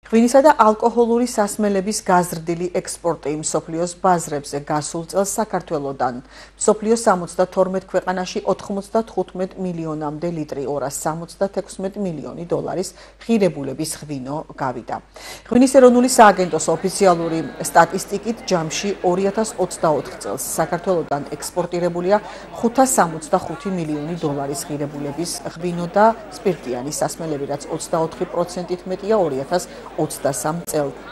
ღვინისა და ალკოჰოლური სასმელების გაზრდილი ექსპორტი მსოფლიოს ბაზრებზე გასულ წელს საქართველოდან მსოფლიოს 72 ქვეყანაში 95 მილიონამდე ლიტრი 276 მილიონი დოლარის ღირებულების ღვინო გავიდა. ღვინის ეროვნული სააგენტოს ოფიციალური სტატისტიკით ჯამში 2024 წელს საქართველოდან ექსპორტირებულია 565 მილიონი დოლარის ღირებულების ღვინო და სპირტიანი სასმელები, რაც 24%-ით მეტია 2023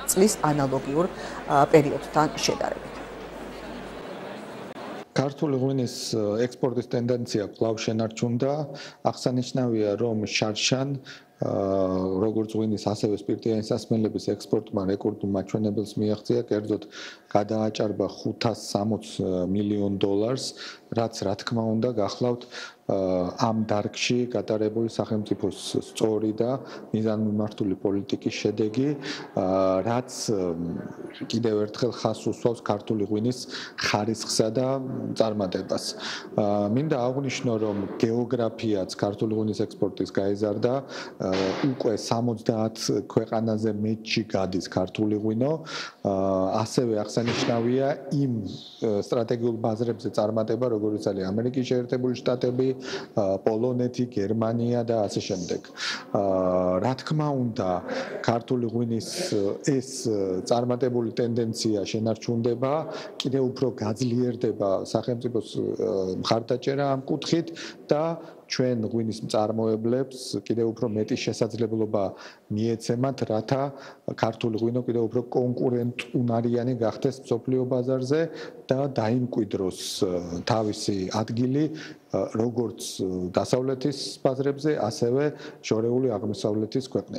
წლის ანალოგიურ პერიოდთან შედარებით. ქართული ღვინის ექსპორტის ტენდენცია კვლავ შენარჩუნდა. აღსანიშნავია, რომ შარშან როგორც ღვინის, ასევე სპირტიანი სასმელების ექსპორტმა რეკორდულ მაჩვენებელს მიაღწია, კერძოდ გადააჭარბა 560 მილიონ დოლარს, რაც რა თქმა უნდა გახლავთ ამ დარგში გატარებული სახელმწიფოს სწორი და მიზანმიმართული პოლიტიკის შედეგი, რაც კიდევ ერთხელ ხაზს უსვავს ქართული ღვინის ხარისხსა და წარმატებას. მინდა აღვნიშნო, რომ გეოგრაფიაც ქართული ღვინის ექსპორტის გაიზარდა, უკვე 70 ქვეყანაზე მეტში გადის ქართული ღვინო, ასევე აღსანიშნავია იმ სტრატეგიულ ბაზრებზე წარმატება, როგორიც არის ამერიკის შეერთებული შტატები, პოლონეთი, გერმანია და ასე შემდეგ. რა თქმა უნდა, ქართული ღვინის ეს წარმატებული ტენდენცია შენარჩუნდება, კიდევ უფრო გაძლიერდება სახელმწიფოს მხარდაჭერა ამ კუთხით და ჩვენ ღვინის მწარმოებლებს კიდევ უფრო მეტი შესაძლებლობა მიეცემათ, რათა ქართული ღვინო კიდევ უფრო კონკურენტუნარიანი გახდეს მსოფლიო ბაზარზე და დაიმკვიდროს თავისი ადგილი როგორც დასავლეთის ბაზრებზე, ასევე შორეული აღმოსავლეთის ქვეყნებში.